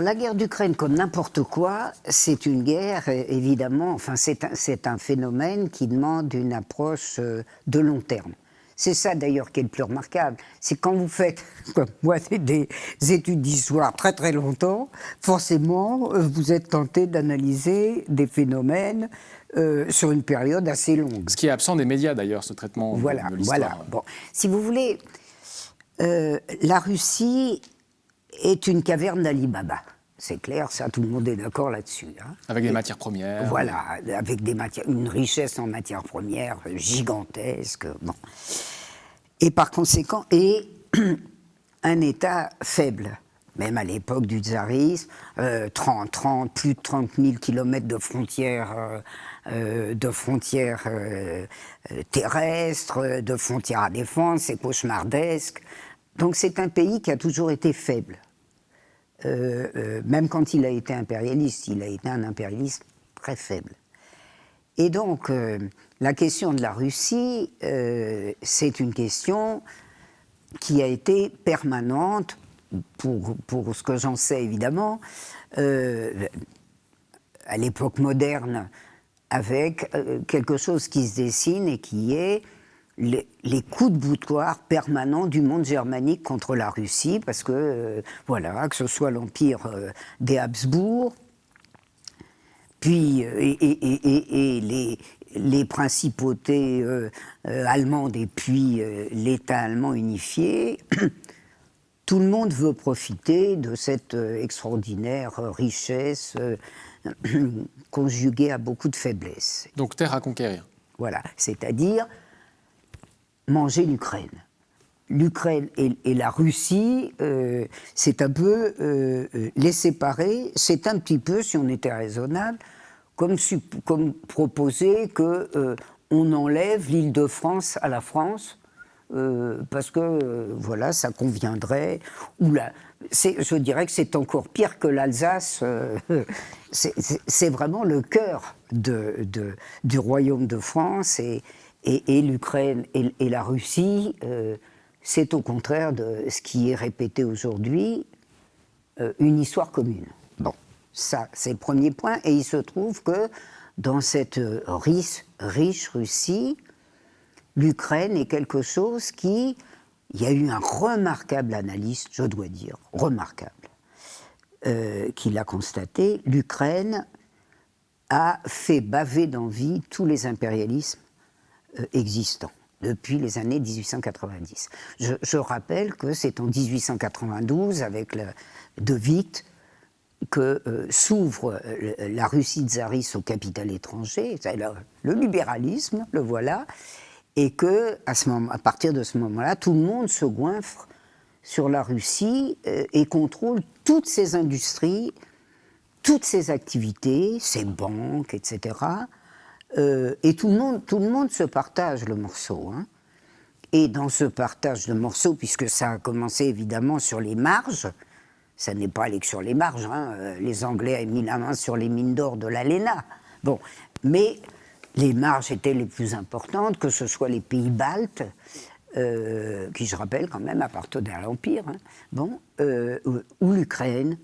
La guerre d'Ukraine, comme n'importe quoi, c'est une guerre, évidemment, enfin c'est un phénomène qui demande une approche de long terme. C'est ça d'ailleurs qui est le plus remarquable. C'est quand vous faites, comme moi, des études d'histoire très très longtemps, forcément, vous êtes tenté d'analyser des phénomènes sur une période assez longue. Ce qui est absent des médias d'ailleurs, ce traitement de l'histoire. Voilà. Bon, si vous voulez, la Russie est une caverne d'Ali Baba. C'est clair, ça, tout le monde est d'accord là-dessus. Hein. Avec des matières premières. Voilà, avec une richesse en matières premières gigantesque. Bon. Et par conséquent, un État faible. Même à l'époque du tsarisme, plus de 30 000 kilomètres de frontières, terrestres, de frontières à défendre, c'est cauchemardesque. Donc c'est un pays qui a toujours été faible. Même quand il a été impérialiste, il a été un impérialiste très faible. Et donc, la question de la Russie, c'est une question qui a été permanente, pour ce que j'en sais évidemment, à l'époque moderne, avec quelque chose qui se dessine et qui est les coups de boutoir permanents du monde germanique contre la Russie, parce que, voilà, que ce soit l'empire des Habsbourg, puis et les principautés allemandes et puis l'État allemand unifié, tout le monde veut profiter de cette extraordinaire richesse conjuguée à beaucoup de faiblesses. Donc terre à conquérir. Voilà, c'est-à-dire manger l'Ukraine. L'Ukraine et la Russie, c'est un peu les séparer. C'est un petit peu, si on était raisonnable, comme proposer qu'on enlève l'Île-de-France à la France, parce que, voilà, ça conviendrait. Je dirais que c'est encore pire que l'Alsace. C'est vraiment le cœur du royaume de France et l'Ukraine et la Russie, c'est au contraire de ce qui est répété aujourd'hui, une histoire commune. Bon, ça, c'est le premier point. Et il se trouve que dans cette riche Russie, l'Ukraine est quelque chose qui... Il y a eu un remarquable analyste, je dois dire, remarquable, qui l'a constaté. L'Ukraine a fait baver d'envie tous les impérialismes existants depuis les années 1890. Je rappelle que c'est en 1892, avec de Witt, que s'ouvre la Russie tsariste au capital étranger, le libéralisme, le voilà, et que à partir de ce moment-là, tout le monde se goinfre sur la Russie et contrôle toutes ses industries, toutes ses activités, ses banques, etc. Et tout le monde se partage le morceau. Hein. Et dans ce partage de morceaux, puisque ça a commencé évidemment sur les marges, ça n'est pas allé que sur les marges, hein, les Anglais avaient mis la main sur les mines d'or de l'ALENA. Bon, mais les marges étaient les plus importantes, que ce soit les pays baltes, qui, je rappelle, quand même appartenaient à l'Empire, hein, bon, ou l'Ukraine.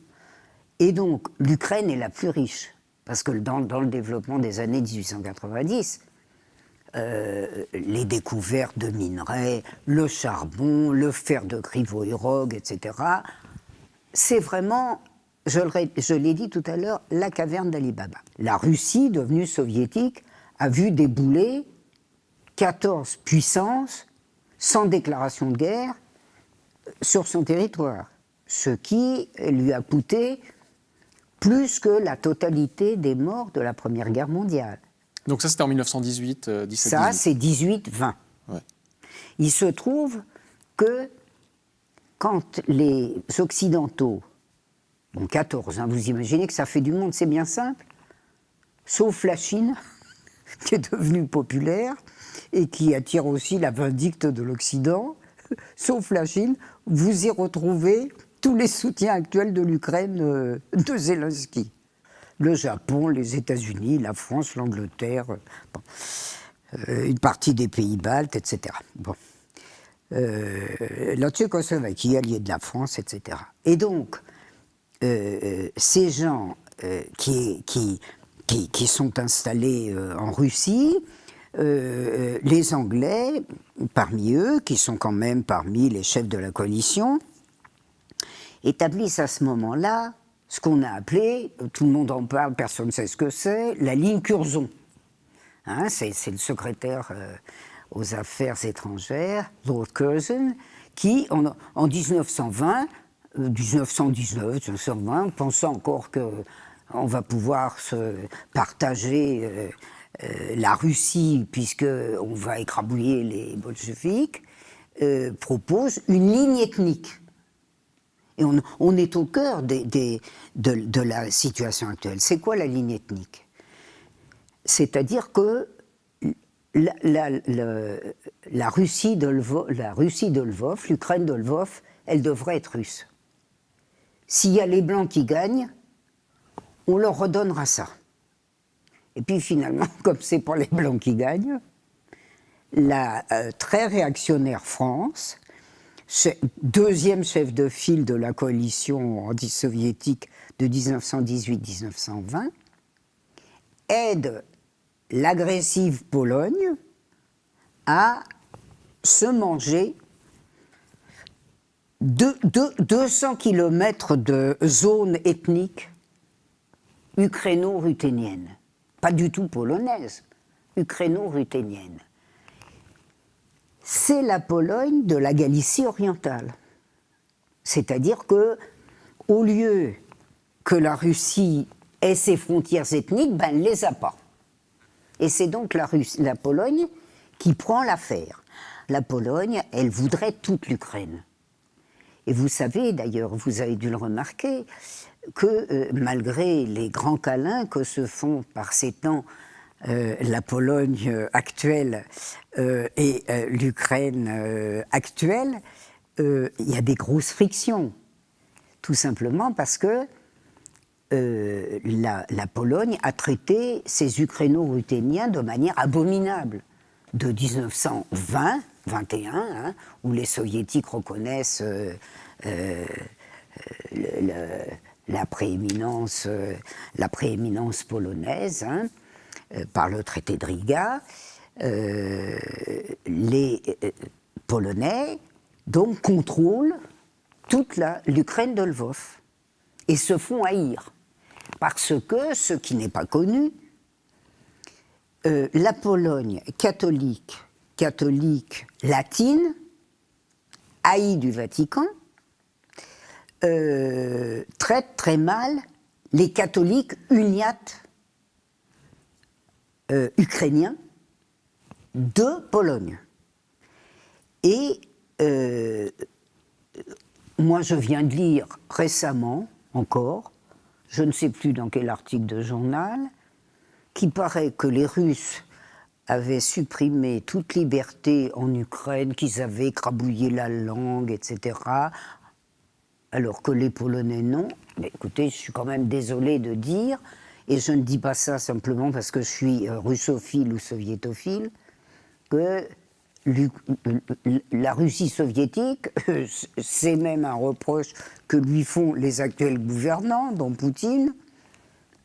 Et donc, l'Ukraine est la plus riche. Parce que dans le développement des années 1890, les découvertes de minerais, le charbon, le fer de Krivoïrog, etc., c'est vraiment, je l'ai dit tout à l'heure, la caverne d'Ali Baba. La Russie, devenue soviétique, a vu débouler 14 puissances sans déclaration de guerre sur son territoire, ce qui lui a coûté plus que la totalité des morts de la Première Guerre mondiale. Donc ça, c'était en 1918, 17-18. Ça, c'est 18-20. Ouais. Il se trouve que quand les Occidentaux, bon 14, hein, vous imaginez que ça fait du monde, c'est bien simple, sauf la Chine, qui est devenue populaire et qui attire aussi la vindicte de l'Occident, sauf la Chine, vous y retrouvez tous les soutiens actuels de l'Ukraine de Zelensky. Le Japon, les États-Unis, la France, l'Angleterre, bon, une partie des pays baltes, etc. Bon. La Tchécoslovaquie, alliée de la France, etc. Et donc, ces gens qui sont installés en Russie, les Anglais, parmi eux, qui sont quand même parmi les chefs de la coalition, établissent à ce moment-là ce qu'on a appelé, tout le monde en parle, personne ne sait ce que c'est, la ligne Curzon. Hein, c'est le secrétaire aux affaires étrangères, Lord Curzon, qui, en 1920, 1919, 1920, pensant encore qu'on va pouvoir se partager la Russie, puisqu'on va écrabouiller les bolcheviks, propose une ligne ethnique. Et on est au cœur de la situation actuelle. C'est quoi la ligne ethnique ? C'est-à-dire que la Russie de Lvov, l'Ukraine de Lvov, elle devrait être russe. S'il y a les Blancs qui gagnent, on leur redonnera ça. Et puis finalement, comme c'est pas les Blancs qui gagnent, la très réactionnaire France, deuxième chef de file de la coalition anti-soviétique de 1918-1920, aide l'agressive Pologne à se manger 200 kilomètres de zone ethnique ukraino-ruthénienne. Pas du tout polonaise, ukraino-ruthénienne. C'est la Pologne de la Galicie orientale. C'est-à-dire que, au lieu que la Russie ait ses frontières ethniques, ben, elle ne les a pas. Et c'est donc la Pologne qui prend l'affaire. La Pologne, elle voudrait toute l'Ukraine. Et vous savez, d'ailleurs, vous avez dû le remarquer, que malgré les grands câlins que se font par ces temps la Pologne actuelle et l'Ukraine actuelle, il y a des grosses frictions. Tout simplement parce que la Pologne a traité ces ukraino-ruthéniens de manière abominable. De 1920-21, hein, où les soviétiques reconnaissent la prééminence polonaise, hein, par le traité de Riga, les Polonais donc contrôlent toute l'Ukraine de Lvov et se font haïr. Parce que, ce qui n'est pas connu, la Pologne catholique latine, haïe du Vatican, traite très mal les catholiques uniates ukrainiens de Pologne. Et moi, je viens de lire récemment, encore, je ne sais plus dans quel article de journal, qu'il paraît que les Russes avaient supprimé toute liberté en Ukraine, qu'ils avaient écrabouillé la langue, etc., alors que les Polonais non. Mais écoutez, je suis quand même désolé de dire, et je ne dis pas ça simplement parce que je suis russophile ou soviétophile, que la Russie soviétique, c'est même un reproche que lui font les actuels gouvernants, dont Poutine,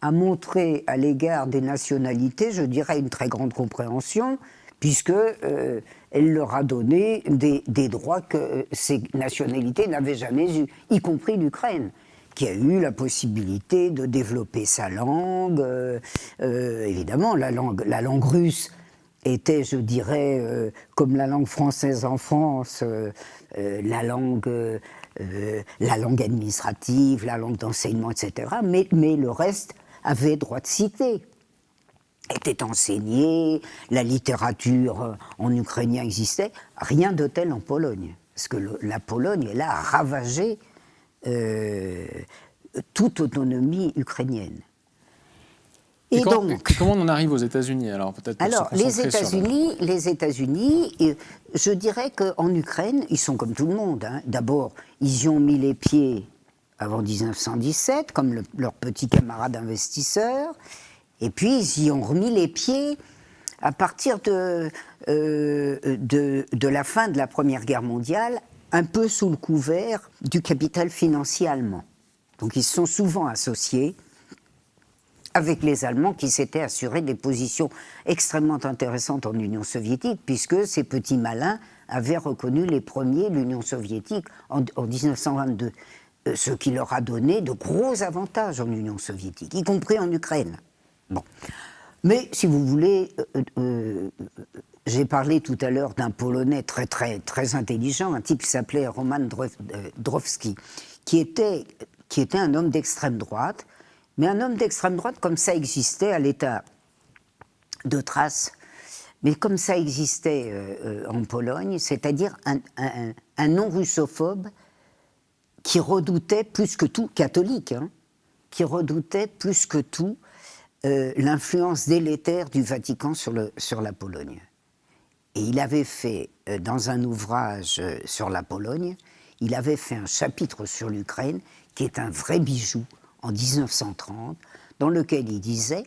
a montré à l'égard des nationalités, je dirais, une très grande compréhension, puisqu'elle leur a donné des droits que ces nationalités n'avaient jamais eus, y compris l'Ukraine, qui a eu la possibilité de développer sa langue. Évidemment, la langue russe était, je dirais, comme la langue française en France, la langue administrative, la langue d'enseignement, etc. Mais le reste avait droit de cité, était enseigné, la littérature en ukrainien existait, rien de tel en Pologne. Parce que la Pologne, elle a ravagé toute autonomie ukrainienne. Et comment on en arrive aux États-Unis alors, peut-être pour Alors, les États-Unis, je dirais qu'en Ukraine, ils sont comme tout le monde. Hein. D'abord, ils y ont mis les pieds avant 1917, comme leurs petits camarades investisseurs, et puis ils y ont remis les pieds à partir de la fin de la Première Guerre mondiale, un peu sous le couvert du capital financier allemand. Donc ils se sont souvent associés avec les Allemands qui s'étaient assurés des positions extrêmement intéressantes en Union soviétique, puisque ces petits malins avaient reconnu les premiers l'Union soviétique en 1922, ce qui leur a donné de gros avantages en Union soviétique, y compris en Ukraine. Bon. Mais si vous voulez, j'ai parlé tout à l'heure d'un Polonais très intelligent, un type qui s'appelait Roman Dmowski, qui était un homme d'extrême droite, mais un homme d'extrême droite comme ça existait à l'état de Thrace, mais comme ça existait en Pologne, c'est-à-dire un non-russophobe qui redoutait plus que tout, catholique, hein, qui redoutait plus que tout l'influence délétère du Vatican sur la Pologne. Et il avait fait, dans un ouvrage sur la Pologne, il avait fait un chapitre sur l'Ukraine qui est un vrai bijou, en 1930, dans lequel il disait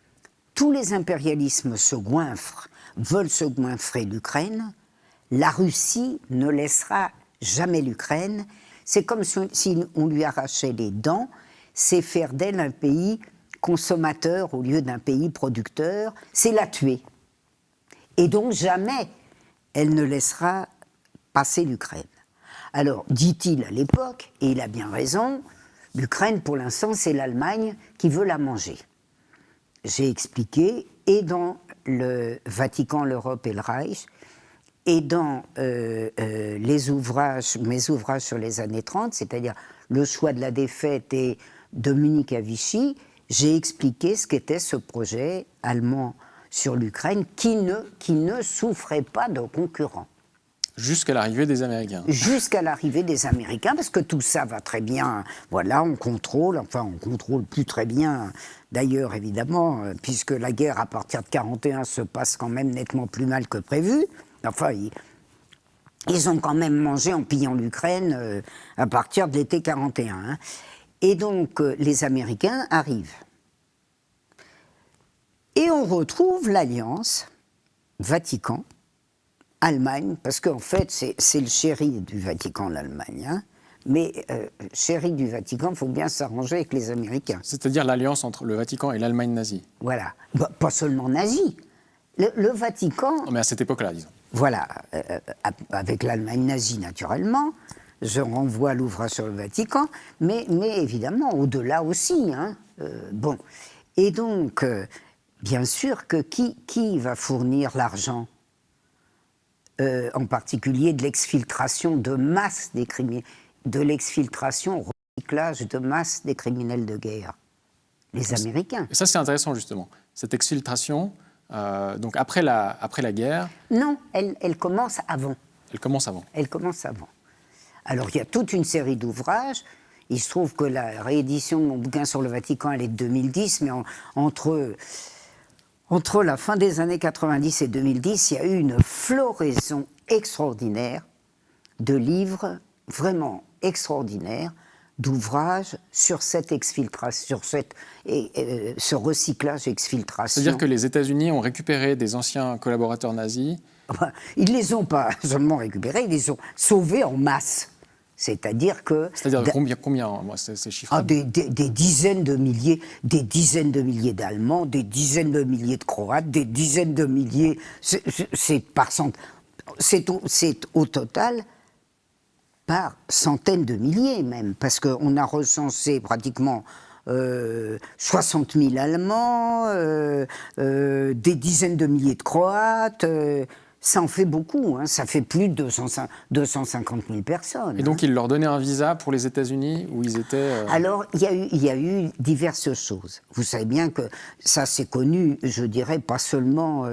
« Tous les impérialismes se goinfrent, veulent se goinfrer l'Ukraine, la Russie ne laissera jamais l'Ukraine, c'est comme si on lui arrachait les dents, c'est faire d'elle un pays consommateur au lieu d'un pays producteur, c'est la tuer. Et donc jamais elle ne laissera passer l'Ukraine. » Alors, dit-il à l'époque, et il a bien raison, l'Ukraine, pour l'instant, c'est l'Allemagne qui veut la manger. J'ai expliqué, et dans le Vatican, l'Europe et le Reich, et dans mes ouvrages sur les années 30, c'est-à-dire Le choix de la défaite et de Munich à Vichy, j'ai expliqué ce qu'était ce projet allemand sur l'Ukraine qui ne souffrait pas de concurrents. Jusqu'à l'arrivée des Américains. Jusqu'à l'arrivée des Américains, parce que tout ça va très bien. Voilà, on contrôle plus très bien, d'ailleurs, évidemment, puisque la guerre, à partir de 1941, se passe quand même nettement plus mal que prévu. Enfin, ils ont quand même mangé en pillant l'Ukraine à partir de l'été 1941. Hein. Et donc, les Américains arrivent. Et on retrouve l'alliance Vatican, Allemagne, parce qu'en fait, c'est le chéri du Vatican, l'Allemagne. Hein. Mais chéri du Vatican, il faut bien s'arranger avec les Américains. C'est-à-dire l'alliance entre le Vatican et l'Allemagne nazie. Voilà. Bah, pas seulement nazie. Le Vatican... Non, mais à cette époque-là, disons. Voilà. Avec l'Allemagne nazie, naturellement. Je renvoie à l'ouvrage sur le Vatican. Mais évidemment, au-delà aussi. Hein. Bon. Et donc, bien sûr que qui va fournir l'argent en particulier de l'exfiltration de masse des criminels, de l'exfiltration, recyclage de masse des criminels de guerre. Les Américains. Et ça, c'est intéressant, justement. Cette exfiltration, donc après la guerre... Non, elle commence avant. Elle commence avant. Elle commence avant. Alors, il y a toute une série d'ouvrages. Il se trouve que la réédition de mon bouquin sur le Vatican, elle est de 2010, mais entre la fin des années 90 et 2010, il y a eu une floraison extraordinaire de livres, vraiment extraordinaires, d'ouvrages sur cette exfiltration, sur ce recyclage-exfiltration. C'est-à-dire que les États-Unis ont récupéré des anciens collaborateurs nazis. Ils ne les ont pas seulement récupérés, ils les ont sauvés en masse. C'est-à-dire que... C'est-à-dire combien moi, ces chiffres des dizaines de milliers d'Allemands, des dizaines de milliers de Croates, des dizaines de milliers... C'est au total par centaines de milliers même, parce qu'on a recensé pratiquement 60 000 Allemands, des dizaines de milliers de Croates... Ça en fait beaucoup, hein. Ça fait plus de 250 000 personnes. Et donc, ils leur donnaient un visa pour les États-Unis où ils étaient... Alors, il y a eu diverses choses. Vous savez bien que ça, c'est connu, je dirais, pas seulement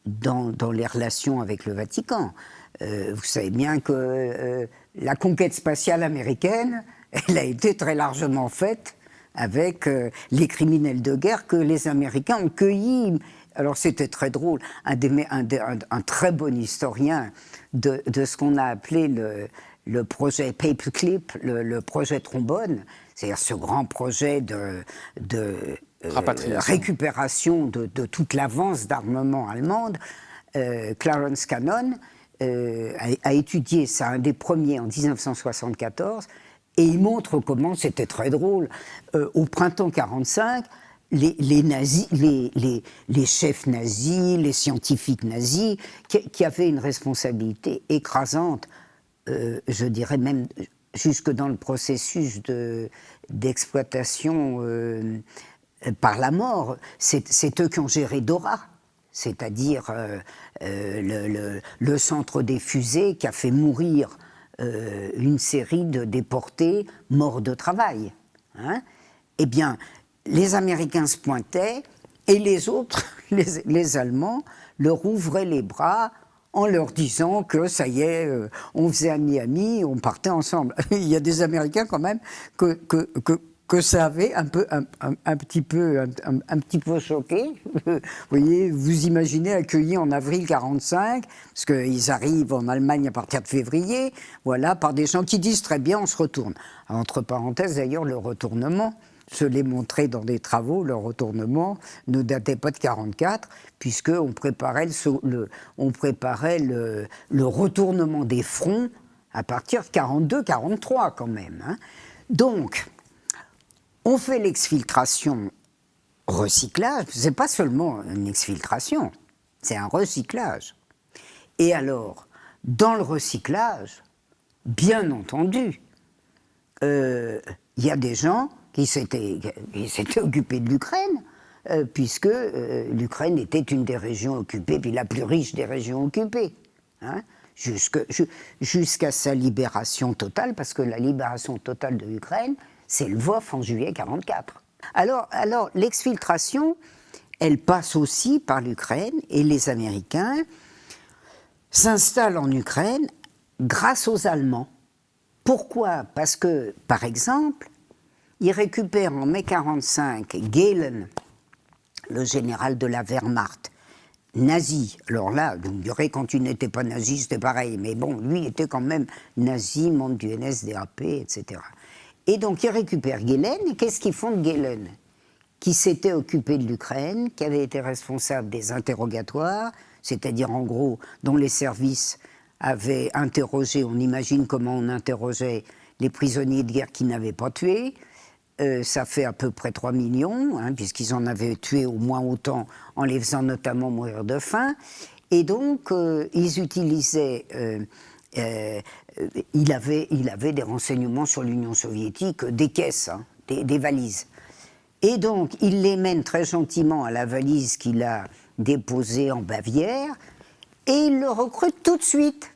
dans les relations avec le Vatican. Vous savez bien que la conquête spatiale américaine, elle a été très largement faite avec les criminels de guerre que les Américains ont cueillis. Alors c'était très drôle, un très bon historien de ce qu'on a appelé le projet Paperclip, le projet trombone, c'est-à-dire ce grand projet de récupération de toute l'avance d'armement allemande. Clarence Cannon a étudié ça, un des premiers en 1974, Et il montre comment, c'était très drôle, au printemps 1945, les nazis, les chefs nazis, les scientifiques nazis, qui avaient une responsabilité écrasante, je dirais même jusque dans le processus d'exploitation par la mort, c'est eux qui ont géré Dora, c'est-à-dire le centre des fusées qui a fait mourir une série de déportés morts de travail. Hein. Eh bien, les Américains se pointaient et les autres, les Allemands, leur ouvraient les bras en leur disant que ça y est, on faisait ami-ami, on partait ensemble. Il y a des Américains quand même que ça avait un petit peu choqué. Vous voyez, vous imaginez accueillis en avril 1945, parce qu'ils arrivent en Allemagne à partir de février, voilà, par des gens qui disent très bien, on se retourne. Entre parenthèses, d'ailleurs, le retournement, je l'ai montré dans des travaux, le retournement ne datait pas de 1944, puisqu'on préparait, le retournement des fronts à partir de 1942-1943 quand même. Hein. Donc, on fait l'exfiltration recyclage, c'est pas seulement une exfiltration, c'est un recyclage. Et alors, dans le recyclage, bien entendu, il y a des gens qui s'étaient occupés de l'Ukraine, puisque l'Ukraine était une des régions occupées, puis la plus riche des régions occupées, hein, jusqu'à sa libération totale, parce que la libération totale de l'Ukraine, c'est le Lvov en juillet 1944. Alors l'exfiltration, elle passe aussi par l'Ukraine, et les Américains s'installent en Ukraine grâce aux Allemands. Pourquoi ? Parce que, par exemple, ils récupèrent en mai 1945 Gehlen, le général de la Wehrmacht, nazi. Alors là, vous me direz, quand il n'était pas nazi, c'était pareil. Mais bon, lui était quand même nazi, membre du NSDAP, etc. Et donc, ils récupèrent Gehlen, et qu'est-ce qu'ils font de Gehlen ? Qui s'était occupé de l'Ukraine, qui avait été responsable des interrogatoires, c'est-à-dire, en gros, dont les services avaient interrogé, on imagine comment on interrogeait les prisonniers de guerre qui n'avaient pas tué. Ça fait à peu près 3 millions, hein, puisqu'ils en avaient tué au moins autant, en les faisant notamment mourir de faim. Et donc, ils utilisaient... il avait des renseignements sur l'Union soviétique, des caisses, hein, des valises. Et donc, il les mène très gentiment à la valise qu'il a déposée en Bavière, et il le recrute tout de suite.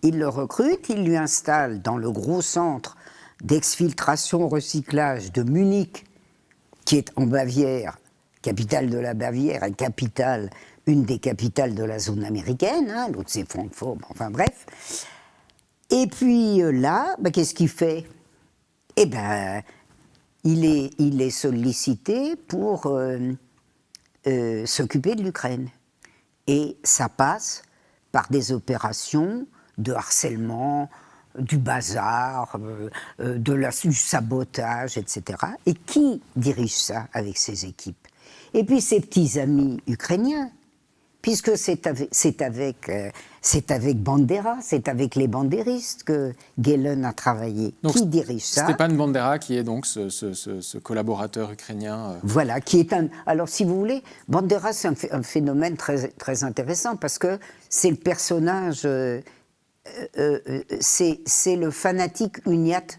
Il le recrute, il lui installe dans le gros centre d'exfiltration-recyclage de Munich, qui est en Bavière, capitale de la Bavière, et une des capitales de la zone américaine, hein, l'autre c'est Francfort, enfin bref. Et puis là, qu'est-ce qu'il fait ? Eh bien, il est sollicité pour s'occuper de l'Ukraine. Et ça passe par des opérations de harcèlement, du bazar, du sabotage, etc. Et qui dirige ça avec ses équipes ? Et puis ses petits amis ukrainiens, puisque c'est avec Bandera, c'est avec les bandéristes que Gehlen a travaillé. Donc, qui dirige ça ? Stepan Bandera, qui est donc ce collaborateur ukrainien. Voilà, qui est un... Alors, si vous voulez, Bandera, c'est un phénomène très, très intéressant, parce que c'est le personnage... c'est le fanatique uniate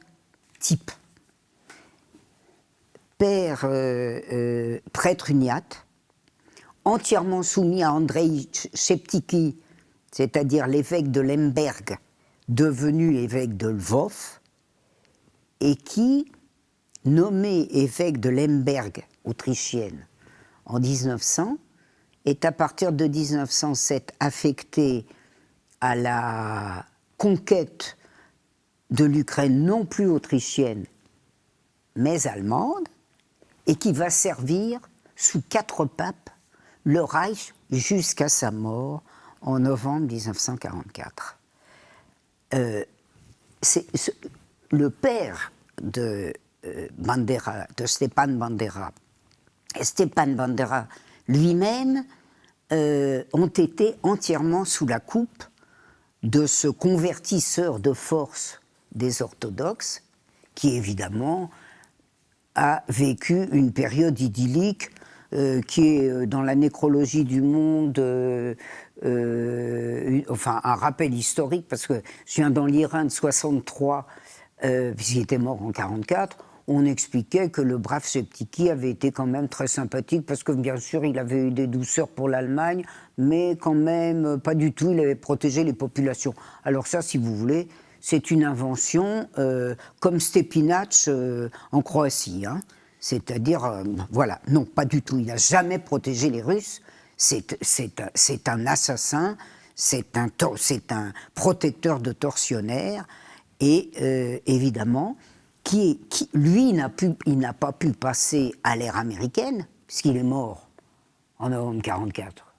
type. Père prêtre uniate, entièrement soumis à Andrei Sheptiki, c'est-à-dire l'évêque de Lemberg, devenu évêque de Lvov, et qui, nommé évêque de Lemberg, autrichienne, en 1900, est à partir de 1907 affecté à la conquête de l'Ukraine, non plus autrichienne, mais allemande, et qui va servir sous 4 papes le Reich jusqu'à sa mort en novembre 1944. Le père de Bandera, de Stepan Bandera, et Stepan Bandera lui-même ont été entièrement sous la coupe de ce convertisseur de force des orthodoxes, qui évidemment a vécu une période idyllique qui est dans la nécrologie du monde, enfin un rappel historique, parce que je viens d'en lire un de 63, puisqu'il était mort en 44, on expliquait que le brave Septiki avait été quand même très sympathique, parce que bien sûr il avait eu des douceurs pour l'Allemagne, mais quand même pas du tout, il avait protégé les populations. Alors ça, si vous voulez, c'est une invention comme Stepinac en Croatie, hein. C'est-à-dire, voilà, non, pas du tout, il n'a jamais protégé les Russes, c'est un assassin, c'est un protecteur de tortionnaires, et évidemment, lui, il n'a pas pu passer à l'ère américaine, puisqu'il est mort en novembre 1944.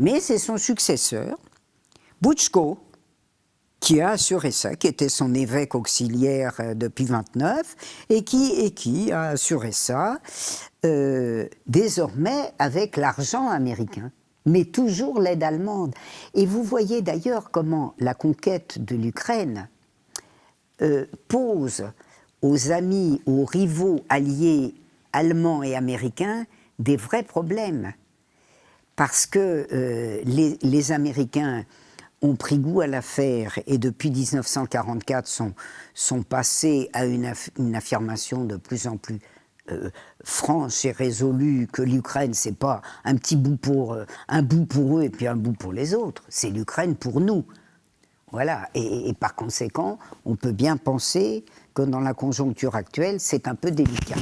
Mais c'est son successeur, Butchko, qui a assuré ça, qui était son évêque auxiliaire depuis 1929, et qui a assuré ça désormais avec l'argent américain, mais toujours l'aide allemande. Et vous voyez d'ailleurs comment la conquête de l'Ukraine pose aux amis, aux rivaux alliés allemands et américains des vrais problèmes. Parce que les Américains ont pris goût à l'affaire et depuis 1944 sont passés à une affirmation de plus en plus franche et résolue que l'Ukraine, c'est pas un petit bout un bout pour eux et puis un bout pour les autres, c'est l'Ukraine pour nous. Voilà, et par conséquent, on peut bien penser que dans la conjoncture actuelle, c'est un peu délicat.